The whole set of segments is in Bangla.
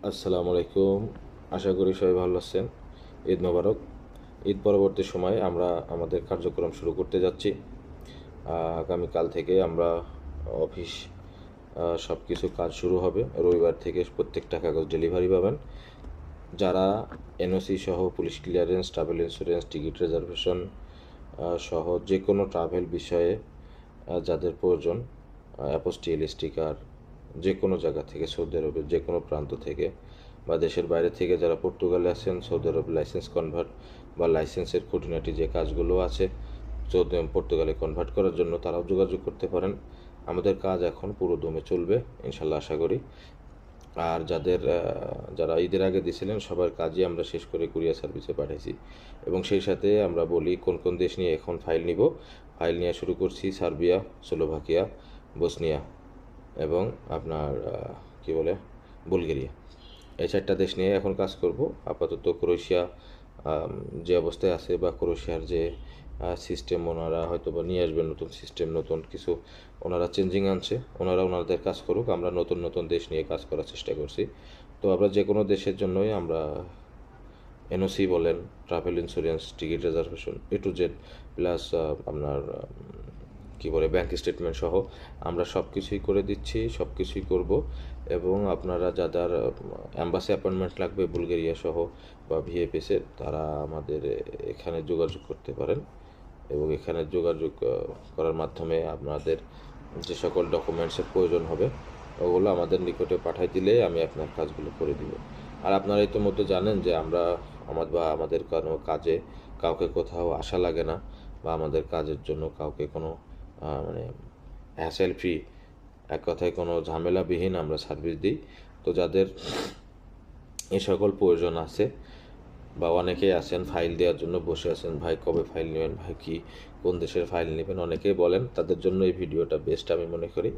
আসসালামু আলাইকুম। আশা করি সবাই ভালো আছেন। ঈদ মোবারক। ঈদ পরবর্তী সময়ে আমরা আমাদের কার্যক্রম শুরু করতে যাচ্ছি। আগামীকাল থেকে আমরা অফিস সব কিছু কাজ শুরু হবে। রবিবার থেকে প্রত্যেকটা কাগজ ডেলিভারি পাবেন। যারা এনওসি সহ police clearance, travel insurance, ticket reservation সহ যে কোনো ট্রাভেল বিষয়ে যাদের প্রয়োজন, অ্যাপোস্টিল স্টিকার, যে কোনো জায়গা থেকে, সৌদি আরবের যে কোনো প্রান্ত থেকে বা দেশের বাইরে থেকে যারা পর্তুগালে আছেন, সৌদি আরব লাইসেন্স কনভার্ট বা লাইসেন্সের খুঁটিনাটি যে কাজগুলো আছে পর্তুগালে কনভার্ট করার জন্য, তারাও যোগাযোগ করতে পারেন। আমাদের কাজ এখন পুরো দমে চলবে ইনশাল্লাহ, আশা করি। আর যারা ঈদের আগে দিয়েছিলেন সবার কাজই আমরা শেষ করে কুরিয়ার সার্ভিসে পাঠাইছি। এবং সেই সাথে আমরা বলি কোন কোন দেশ নিয়ে এখন ফাইল নিব। ফাইল নিয়ে শুরু করছি সার্বিয়া, স্লোভাকিয়া, বসনিয়া এবং আপনার কি বলে বুলগেরিয়া। এই চারটা দেশ নিয়ে এখন কাজ করব। আপাতত ক্রোয়েশিয়া যে অবস্থায় আছে, বা ক্রোয়েশিয়ার যে সিস্টেম ওনারা হয়তো বা নিয়ে আসবেন, নতুন সিস্টেম, নতুন কিছু ওনারা চেঞ্জিং আনছে, ওনারা ওনাদের কাজ করুক। আমরা নতুন নতুন দেশ নিয়ে কাজ করার চেষ্টা করছি। তো আমরা যে কোনো দেশের জন্যই আমরা এনওসি বলেন, travel insurance, ticket reservation, A to Z plus আপনার কী বলে ব্যাঙ্ক স্টেটমেন্ট সহ আমরা সব কিছুই করে দিচ্ছি, সব কিছুই করব। এবং আপনারা যাদের অ্যাম্বাসি অ্যাপয়েন্টমেন্ট লাগবে বুলগেরিয়া সহ বা ভিএফএসের, তারা আমাদের এখানে যোগাযোগ করতে পারেন। এবং এখানে যোগাযোগ করার মাধ্যমে আপনাদের যে সকল ডকুমেন্টসের প্রয়োজন হবে ওগুলো আমাদের নিকটে পাঠিয়ে দিলে আমি আপনার কাজগুলো করে দিব। আর আপনারা ইতিমধ্যে জানেন যে আমরা আমাদের কোনো কাজে কাউকে কোথাও আসা লাগে না, বা আমাদের কাজের জন্য কাউকে কোনো মানে হ্যাসেল ফ্রি, এক কথায় কোনো ঝামেলাবিহীন আমরা সার্ভিস দিই। তো যাদের এই সকল প্রয়োজন আছে, বা অনেকেই আছেন ফাইল দেওয়ার জন্য বসে আছেন, ভাই কবে ফাইল নেবেন, ভাই কি কোন দেশের ফাইল নেবেন, অনেকেই বলেন, তাদের জন্য এই ভিডিওটা বেস্ট আমি মনে করি।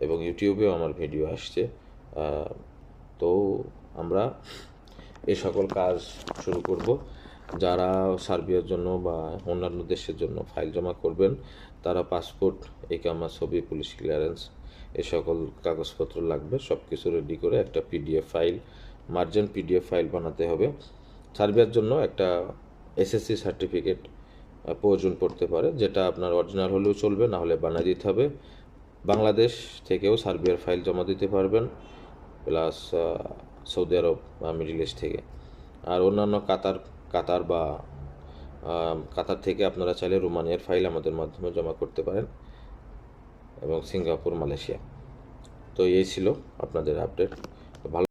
এবং ইউটিউবেও আমার ভিডিও আসছে। তো আমরা এই সকল কাজ শুরু করব। যারা সার্বিয়ার জন্য বা অন্যান্য দেশের জন্য ফাইল জমা করবেন, তারা পাসপোর্ট, ইকামা, ছবি, পুলিশ ক্লিয়ারেন্স, এ সকল কাগজপত্র লাগবে। সব কিছু রেডি করে একটা পিডিএফ ফাইল, মার্জেন্ট পিডিএফ ফাইল বানাতে হবে। সার্বিয়ার জন্য একটা এসএসসি সার্টিফিকেট প্রয়োজন পড়তে পারে, যেটা আপনার অরিজিনাল হলেও চলবে, না হলে বানিয়ে দিতে হবে। বাংলাদেশ থেকেও সার্বিয়ার ফাইল জমা দিতে পারবেন, প্লাস সৌদি আরব বা মিডল ইস্ট থেকে। আর অন্যান্য কাতার থেকে আপনারা চাইলে রোমানিয়ার ফাইল আমাদের মাধ্যমে জমা করতে পারেন, এবং সিঙ্গাপুর, মালয়েশিয়া। তো এই ছিল আপনাদের আপডেট। ভালো